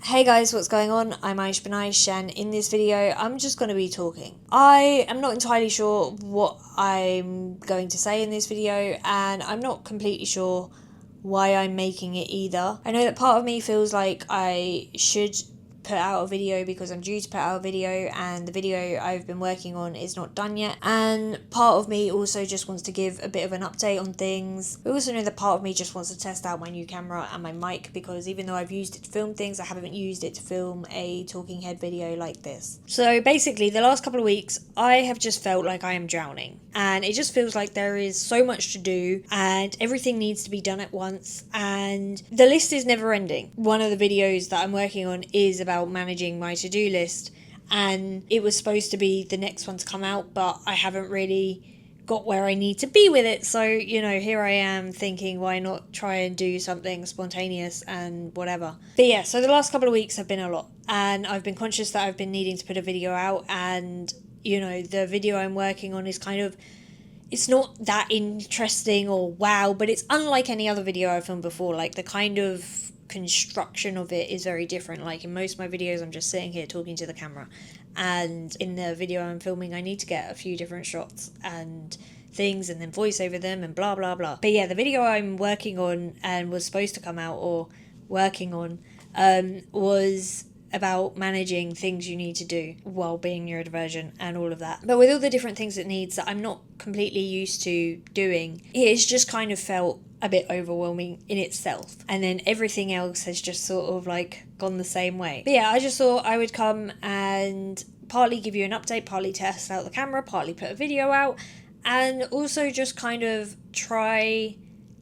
Hey guys, what's going on? I'm Aysh Banaysh, and in this video I'm just going to be talking. I am not entirely sure what I'm going to say in this video, and I'm not completely sure why I'm making it either. I know that part of me feels like I should put out a video because I'm due to put out a video and the video I've been working on is not done yet, and part of me also just wants to give a bit of an update on things. I also know that part of me just wants to test out my new camera and my mic, because even though I've used it to film things, I haven't used it to film a talking head video like this. So basically the last couple of weeks I have just felt like I am drowning, and it just feels like there is so much to do and everything needs to be done at once, and the list is never ending. One of the videos that I'm working on is about managing my to-do list, and it was supposed to be the next one to come out, but I haven't really got where I need to be with it. So, here I am thinking, why not try and do something spontaneous and whatever. But yeah, so the last couple of weeks have been a lot, and I've been conscious that I've been needing to put a video out, and the video I'm working on is it's not that interesting or wow, but it's unlike any other video I've filmed before. Like, the kind of construction of it is very different. Like, in most of my videos I'm just sitting here talking to the camera, and in the video I'm filming I need to get a few different shots and things and then voice over them and blah blah blah. But yeah, the video I'm working on and was supposed to come out, or working on, was about managing things you need to do while being neurodivergent and all of that. But with all the different things it needs that I'm not completely used to doing, it's just kind of felt a bit overwhelming in itself. And then everything else has just sort of like gone the same way. But yeah, I just thought I would come and partly give you an update, partly test out the camera, partly put a video out, and also just kind of try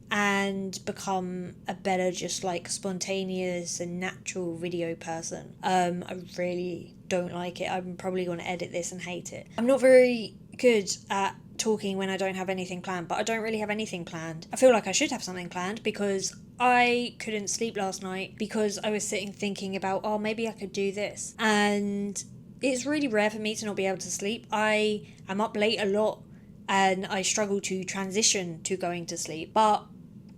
and become a better, just like spontaneous and natural video person. I really don't like it. I'm probably going to edit this and hate it. I'm not very good at talking when I don't have anything planned, but I don't really have anything planned. I feel like I should have something planned, because I couldn't sleep last night because I was sitting thinking about, oh, maybe I could do this. And it's really rare for me to not be able to sleep. I am up late a lot and I struggle to transition to going to sleep, but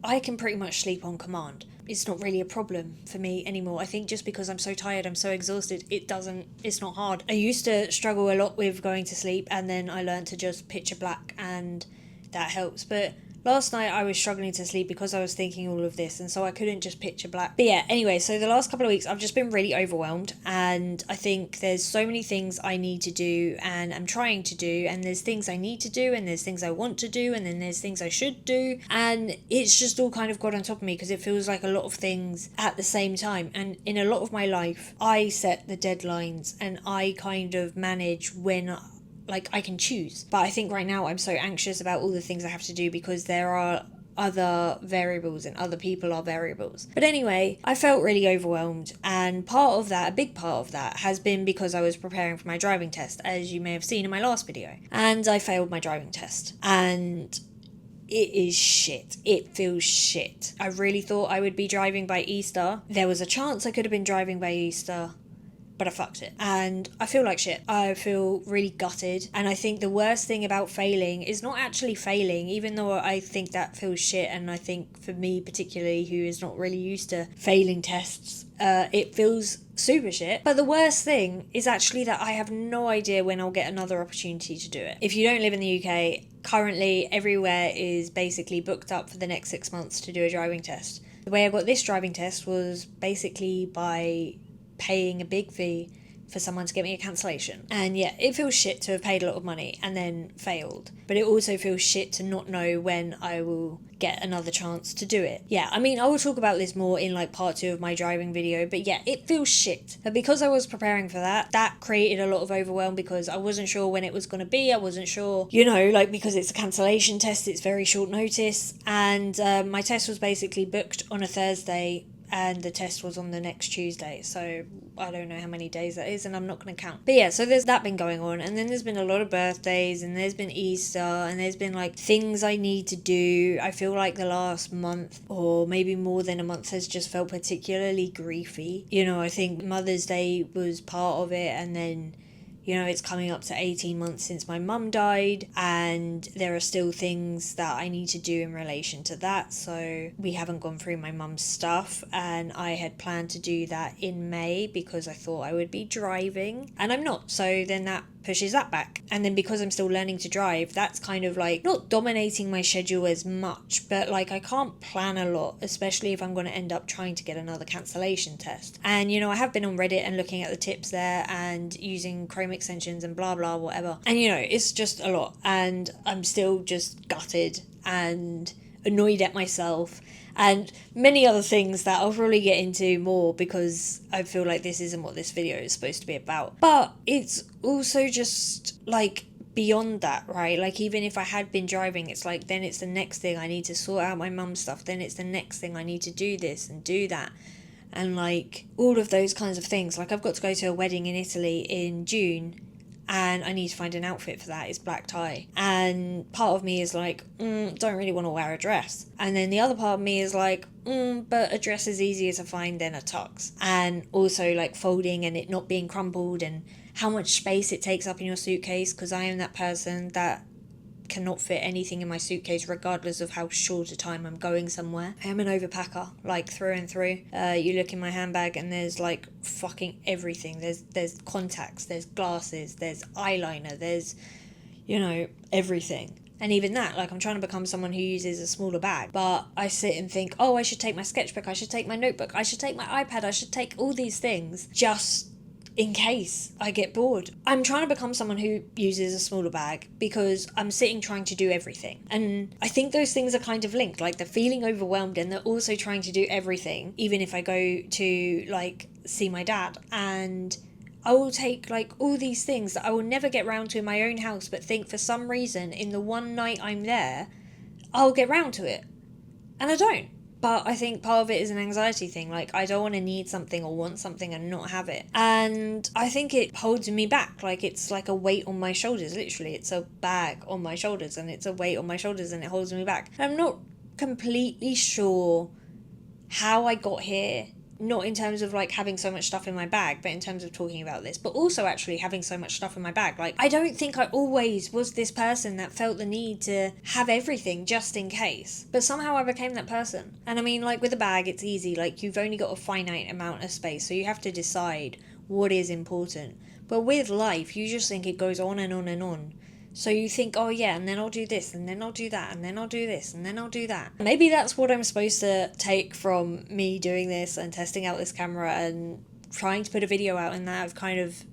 I can pretty much sleep on command. It's not really a problem for me anymore. I think just because I'm so tired, I'm so exhausted, it's not hard. I used to struggle a lot with going to sleep, and then I learned to just picture black, and that helps. But last night I was struggling to sleep because I was thinking all of this, and so I couldn't just picture black. But yeah, anyway, so the last couple of weeks I've just been really overwhelmed, and I think there's so many things I need to do and I'm trying to do, and there's things I need to do, and there's things I want to do, and then there's things I should do, and it's just all kind of got on top of me because it feels like a lot of things at the same time. And in a lot of my life I set the deadlines and I kind of manage when I can choose. But I think right now I'm so anxious about all the things I have to do because there are other variables and other people are variables. But anyway, I felt really overwhelmed, and a big part of that has been because I was preparing for my driving test, as you may have seen in my last video. And I failed my driving test, and it is shit. It feels shit. I really thought I would be driving by Easter. There was a chance I could have been driving by Easter, but I fucked it. And I feel like shit. I feel really gutted. And I think the worst thing about failing is not actually failing, even though I think that feels shit. And I think for me particularly, who is not really used to failing tests, it feels super shit. But the worst thing is actually that I have no idea when I'll get another opportunity to do it. If you don't live in the UK, currently everywhere is basically booked up for the next 6 months to do a driving test. The way I got this driving test was basically by paying a big fee for someone to get me a cancellation. And yeah, it feels shit to have paid a lot of money and then failed, but it also feels shit to not know when I will get another chance to do it. Yeah, I mean, I will talk about this more in part 2 of my driving video, but yeah, it feels shit. But because I was preparing for that created a lot of overwhelm, because I wasn't sure when it was going to be. I wasn't sure, because it's a cancellation test, it's very short notice, and my test was basically booked on a Thursday and the test was on the next Tuesday, so I don't know how many days that is, and I'm not going to count. But yeah, so there's that been going on, and then there's been a lot of birthdays, and there's been Easter, and there's been things I need to do. I feel like the last month, or maybe more than a month, has just felt particularly griefy. I think Mother's Day was part of it, and then you know, it's coming up to 18 months since my mum died, and there are still things that I need to do in relation to that. So we haven't gone through my mum's stuff, and I had planned to do that in May because I thought I would be driving, and I'm not. So then that pushes that back. And then because I'm still learning to drive, that's kind of like not dominating my schedule as much, but like I can't plan a lot, especially if I'm going to end up trying to get another cancellation test. And you know, I have been on Reddit and looking at the tips there and using Chrome extensions and blah blah whatever, and you know, it's just a lot, and I'm still just gutted and annoyed at myself and many other things that I'll probably get into more because I feel like this isn't what this video is supposed to be about. But it's also just like beyond that, right? Like even if I had been driving, it's like then it's the next thing I need to sort out my mum's stuff, then it's the next thing I need to do this and do that, and like all of those kinds of things. Like I've got to go to a wedding in Italy in June, and I need to find an outfit for that. It's black tie. And part of me is like, don't really want to wear a dress. And then the other part of me is like, but a dress is easier to find than a tux. And also like folding and it not being crumpled and how much space it takes up in your suitcase, because I am that person that cannot fit anything in my suitcase regardless of how short a time I'm going somewhere. I am an overpacker, like through and through. You look in my handbag and there's like fucking everything. There's contacts, there's glasses, there's eyeliner, there's, you know, everything. And even that, like I'm trying to become someone who uses a smaller bag, but I sit and think, oh, I should take my sketchbook, I should take my notebook, I should take my iPad, I should take all these things just in case I get bored. I'm trying to become someone who uses a smaller bag because I'm sitting trying to do everything. And I think those things are kind of linked, like the feeling overwhelmed and they're also trying to do everything, even if I go to like see my dad, and I will take like all these things that I will never get round to in my own house, but think for some reason in the one night I'm there, I'll get round to it. And I don't. But I think part of it is an anxiety thing. Like, I don't want to need something or want something and not have it. And I think it holds me back. Like, it's like a weight on my shoulders, literally. It's a bag on my shoulders and it's a weight on my shoulders and it holds me back. And I'm not completely sure how I got here. Not in terms of like having so much stuff in my bag, but in terms of talking about this, but also actually having so much stuff in my bag. Like, I don't think I always was this person that felt the need to have everything just in case, but somehow I became that person. And I mean, like with a bag, it's easy. Like you've only got a finite amount of space, so you have to decide what is important. But with life, you just think it goes on and on and on. So you think, oh yeah, and then I'll do this, and then I'll do that, and then I'll do this, and then I'll do that. Maybe that's what I'm supposed to take from me doing this and testing out this camera and trying to put a video out, and that I've kind of,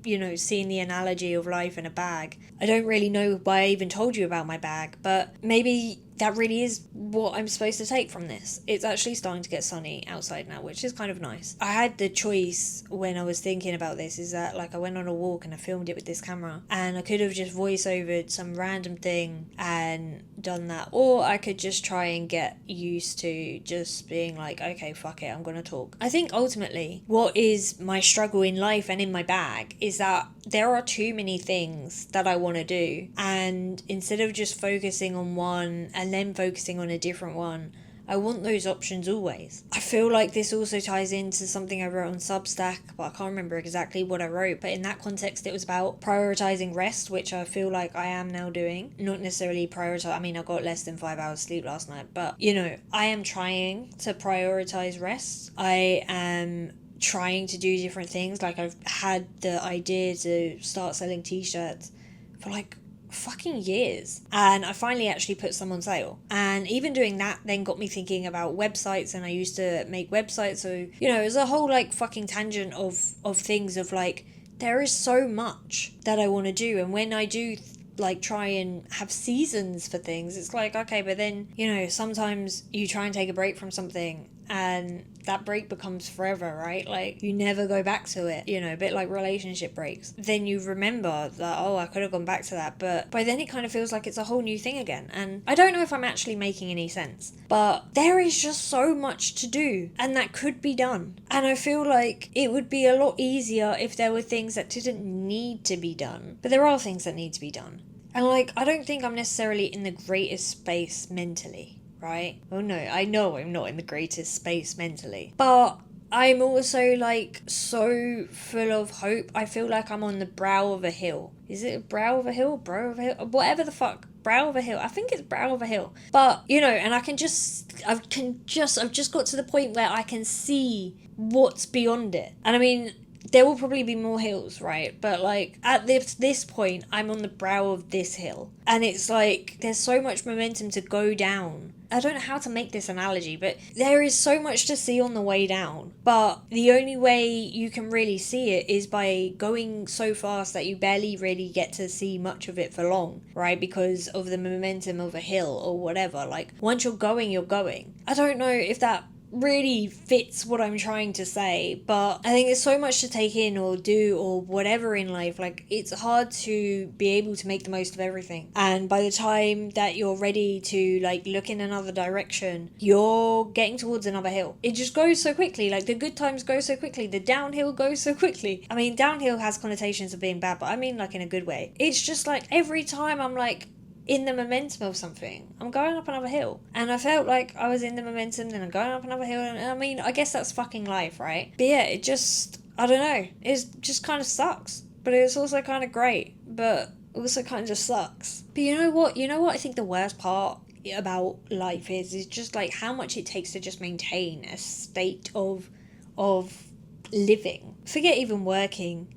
you know, seen the analogy of life in a bag. I don't really know why I even told you about my bag, but maybe that really is what I'm supposed to take from this. It's actually starting to get sunny outside now, which is kind of nice. I had the choice when I was thinking about this, is that like I went on a walk and I filmed it with this camera, and I could have just voice-overed some random thing and done that, or I could just try and get used to just being like, okay, fuck it, I'm gonna talk. I think ultimately what is my struggle in life and in my bag is that there are too many things that I want to do, and instead of just focusing on one and then focusing on a different one, I want those options always. I feel like this also ties into something I wrote on Substack, but I can't remember exactly what I wrote. But in that context, it was about prioritizing rest, which I feel like I am now doing. Not necessarily prioritize. I mean, I got less than 5 hours sleep last night, but you know, I am trying to prioritize rest. I am trying to do different things. Like I've had the idea to start selling t-shirts for like fucking years, and I finally actually put some on sale, and even doing that then got me thinking about websites, and I used to make websites, so you know, it was a whole like fucking tangent of things of like, there is so much that I want to do, and when I do like try and have seasons for things, it's like, okay, but then you know, sometimes you try and take a break from something and that break becomes forever, right? Like you never go back to it, you know, a bit like relationship breaks. Then you remember that, oh, I could have gone back to that, but by then it kind of feels like it's a whole new thing again. And I don't know if I'm actually making any sense, but there is just so much to do and that could be done. And I feel like it would be a lot easier if there were things that didn't need to be done, but there are things that need to be done. And like, I don't think I'm necessarily in the greatest space mentally, right? Oh no, I know I'm not in the greatest space mentally, but I'm also like so full of hope. I feel like I'm on the brow of a hill. Is it a brow of a hill? Brow of a hill? Whatever the fuck. Brow of a hill. I think it's brow of a hill. But, you know, and I've just got to the point where I can see what's beyond it. And I mean, there will probably be more hills, right? But like at this point, I'm on the brow of this hill, and it's like there's so much momentum to go down. I don't know how to make this analogy, but there is so much to see on the way down. But the only way you can really see it is by going so fast that you barely really get to see much of it for long, right? Because of the momentum of a hill or whatever. Like once you're going, you're going. I don't know if that really fits what I'm trying to say, but I think there's so much to take in or do or whatever in life. Like it's hard to be able to make the most of everything, and by the time that you're ready to like look in another direction, you're getting towards another hill. It just goes so quickly. Like the good times go so quickly, the downhill goes so quickly. I mean, downhill has connotations of being bad, but I mean like in a good way. It's just like every time I'm like in the momentum of something, I'm going up another hill. And I felt like I was in the momentum, then I'm going up another hill. And I mean, I guess that's fucking life, right? But yeah, it just, I don't know. It just kind of sucks. But it's also kind of great. But also kind of just sucks. But you know what? You know what I think the worst part about life is just like how much it takes to just maintain a state of living. Forget even working,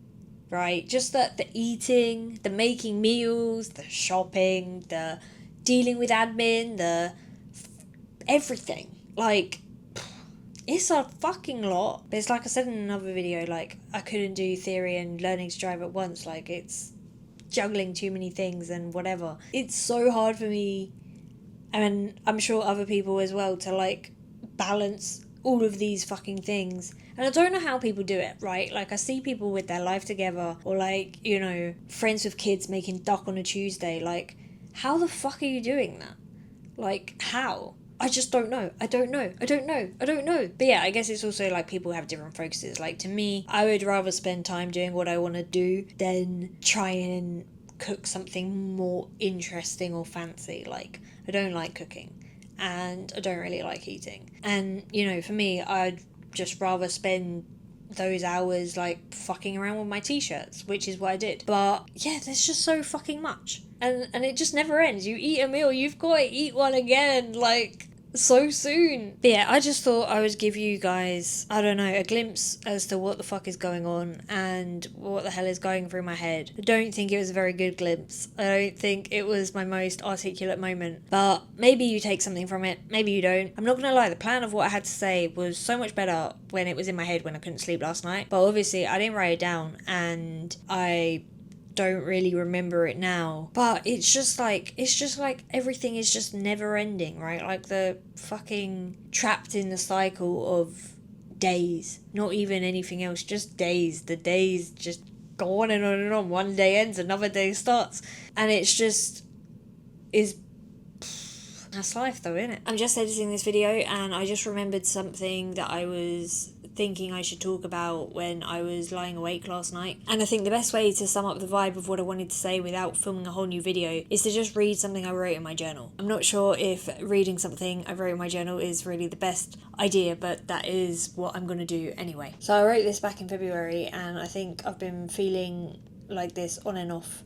right? Just the eating, the making meals, the shopping, the dealing with admin, the everything. Like, it's a fucking lot. But it's like I said in another video, like, I couldn't do theory and learning to drive at once. Like, it's juggling too many things and whatever. It's so hard for me, and I'm sure other people as well, to like balance all of these fucking things. And I don't know how people do it, right? Like I see people with their life together, or like, you know, friends with kids making duck on a Tuesday. Like, how the fuck are you doing that? Like, how? I just don't know. I don't know. But yeah, I guess it's also like people have different focuses. Like to me, I would rather spend time doing what I want to do than try and cook something more interesting or fancy. Like, I don't like cooking, and I don't really like eating. And, you know, for me, I'd just rather spend those hours like fucking around with my t-shirts, which is what I did. But yeah, there's just so fucking much. And it just never ends. You eat a meal, you've got to eat one again, like so soon. But yeah, I just thought I would give you guys, I don't know, a glimpse as to what the fuck is going on and what the hell is going through my head. I don't think it was a very good glimpse. I don't think it was my most articulate moment. But maybe you take something from it, maybe you don't. I'm not gonna lie, the plan of what I had to say was so much better when it was in my head when I couldn't sleep last night. But obviously I didn't write it down, and I don't really remember it now. But it's just like everything is just never ending, right? Like the fucking trapped in the cycle of days, not even anything else, just days. The days just go on and on and on. One day ends, another day starts, and it's just is that's life though, isn't it? I'm just editing this video and I just remembered something that I was thinking I should talk about when I was lying awake last night. And I think the best way to sum up the vibe of what I wanted to say without filming a whole new video is to just read something I wrote in my journal. I'm not sure if reading something I wrote in my journal is really the best idea, but that is what I'm going to do anyway. So I wrote this back in February, and I think I've been feeling like this on and off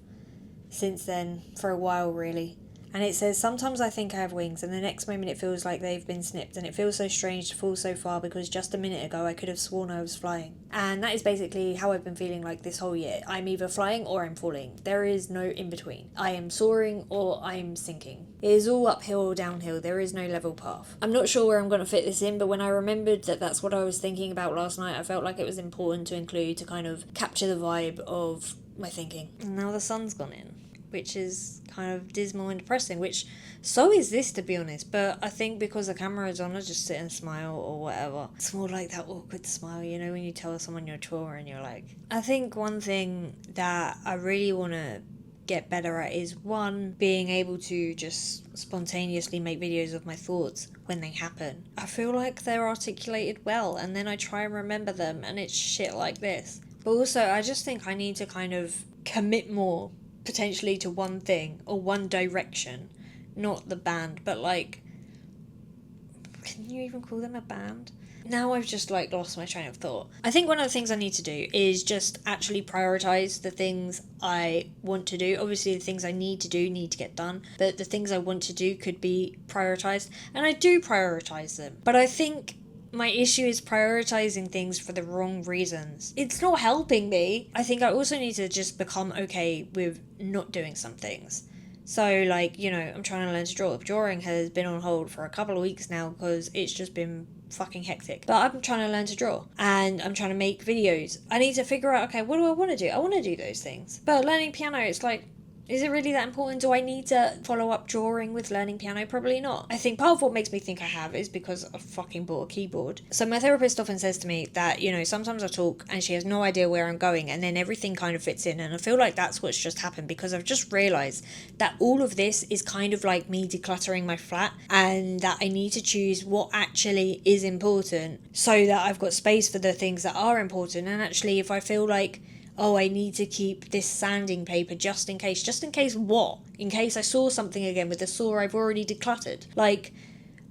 since then for a while, really. And it says, sometimes I think I have wings, and the next moment it feels like they've been snipped, and it feels so strange to fall so far because just a minute ago I could have sworn I was flying. And that is basically how I've been feeling like this whole year. I'm either flying or I'm falling. There is no in between. I am soaring or I'm sinking. It is all uphill or downhill. There is no level path. I'm not sure where I'm going to fit this in, but when I remembered that that's what I was thinking about last night, I felt like it was important to include to kind of capture the vibe of my thinking. And now the sun's gone in, which is kind of dismal and depressing, which so is this, to be honest. But I think because the camera is on, I just sit and smile or whatever. It's more like that awkward smile, you know, when you tell someone you're trauma and you're like... I think one thing that I really want to get better at is, one, being able to just spontaneously make videos of my thoughts when they happen. I feel like they're articulated well, and then I try and remember them, and it's shit like this. But also, I just think I need to kind of commit more potentially to one thing or one direction, not the band, but like, can you even call them a band? now I've just like lost my train of thought. I think one of the things I need to do is just actually prioritize the things I want to do. Obviously the things I need to do need to get done, but the things I want to do could be prioritized, and I do prioritize them. But I think my issue is prioritizing things for the wrong reasons. It's not helping me. I think I also need to just become okay with not doing some things. So, like, you know, I'm trying to learn to draw. Drawing has been on hold for a couple of weeks now because it's just been fucking hectic. But I'm trying to learn to draw and I'm trying to make videos. I need to figure out, okay, what do I want to do? I want to do those things. But learning piano, it's like, is it really that important? Do I need to follow up drawing with learning piano? Probably not. I think part of what makes me think I have is because I fucking bought a keyboard. So my therapist often says to me that, you know, sometimes I talk and she has no idea where I'm going and then everything kind of fits in. And I feel like that's what's just happened because I've just realised that all of this is kind of like me decluttering my flat, and that I need to choose what actually is important so that I've got space for the things that are important. And actually, if I feel like, oh, I need to keep this sanding paper just in case. Just in case what? In case I saw something again with a saw I've already decluttered. Like,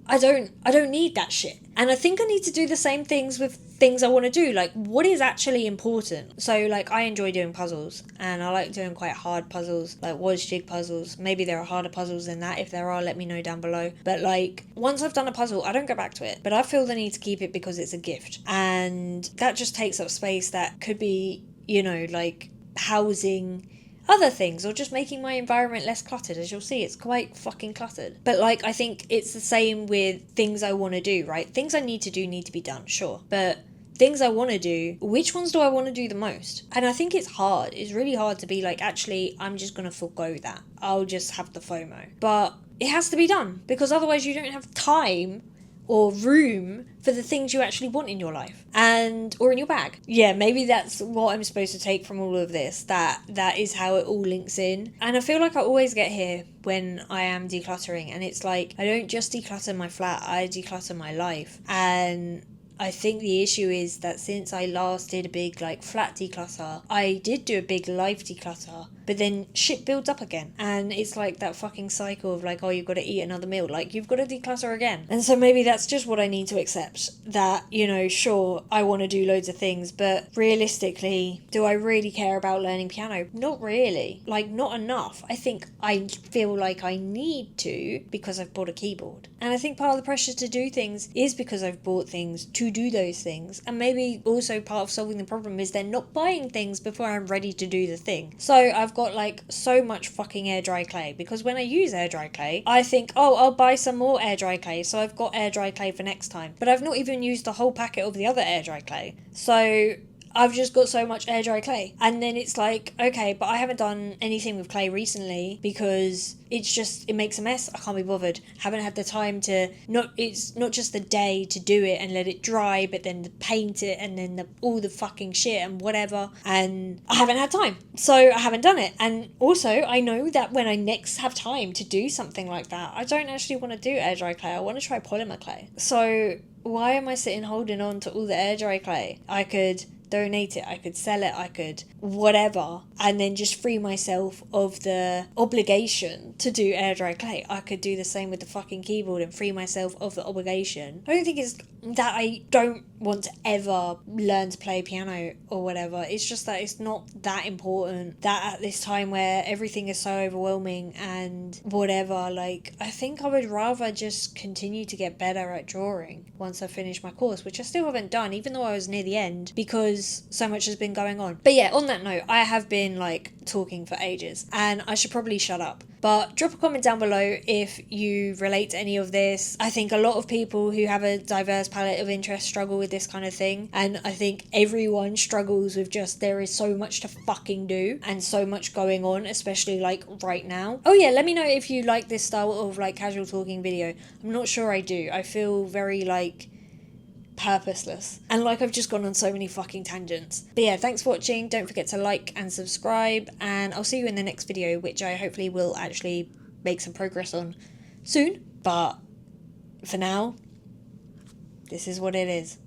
I don't need that shit. And I think I need to do the same things with things I want to do. Like, what is actually important? So, like, I enjoy doing puzzles, and I like doing quite hard puzzles, like was jig puzzles. Maybe there are harder puzzles than that. If there are, let me know down below. But, like, once I've done a puzzle, I don't go back to it. But I feel the need to keep it because it's a gift. And that just takes up space that could be, you know, like housing other things or just making my environment less cluttered. As you'll see, it's quite fucking cluttered. But like, I think it's the same with things I want to do, right? Things I need to do need to be done, sure. But things I want to do, which ones do I want to do the most? And I think it's hard. It's really hard to be like, actually, I'm just going to forego that. I'll just have the FOMO. But it has to be done because otherwise you don't have time or room for the things you actually want in your life and or in your bag. Yeah, maybe that's what I'm supposed to take from all of this, that is how it all links in. And I feel like I always get here when I am decluttering, and it's like I don't just declutter my flat, I declutter my life. And I think the issue is that since I last did a big like flat declutter, I did do a big life declutter, but then shit builds up again. And it's like that fucking cycle of like, oh, you've got to eat another meal. Like, you've got to declutter again. And so maybe that's just what I need to accept. That, you know, sure, I want to do loads of things, but realistically, do I really care about learning piano? Not really. Like, not enough. I think I feel like I need to because I've bought a keyboard. And I think part of the pressure to do things is because I've bought things to do those things. And maybe also part of solving the problem is then not buying things before I'm ready to do the thing. So I've got like so much fucking air dry clay, because when I use air dry clay, I think, oh, I'll buy some more air dry clay, so I've got air dry clay for next time. But I've not even used the whole packet of the other air dry clay. So I've just got so much air dry clay. And then it's like, okay, but I haven't done anything with clay recently because it makes a mess. I can't be bothered. Haven't had the time to, it's not just the day to do it and let it dry, but then to paint it and then all the fucking shit and whatever. And I haven't had time. So I haven't done it. And also I know that when I next have time to do something like that, I don't actually want to do air dry clay. I want to try polymer clay. So why am I sitting holding on to all the air dry clay? I could donate it, I could sell it, I could whatever, and then just free myself of the obligation to do air dry clay. I could do the same with the fucking keyboard and free myself of the obligation. I don't think it's that I don't want to ever learn to play piano or whatever. It's just that it's not that important, that at this time where everything is so overwhelming and whatever, like, I think I would rather just continue to get better at drawing once I finish my course, which I still haven't done, even though I was near the end, because so much has been going on. But yeah, on that note, I have been like talking for ages and I should probably shut up. But drop a comment down below if you relate to any of this. I think a lot of people who have a diverse palette of interest struggle with this kind of thing. And I think everyone struggles with just, there is so much to fucking do and so much going on, especially like right now. Oh yeah, let me know if you like this style of like casual talking video. I'm not sure I do. I feel very like purposeless and like I've just gone on so many fucking tangents. But yeah, thanks for watching. Don't forget to like and subscribe, and I'll see you in the next video, which I hopefully will actually make some progress on soon. But for now, this is what it is.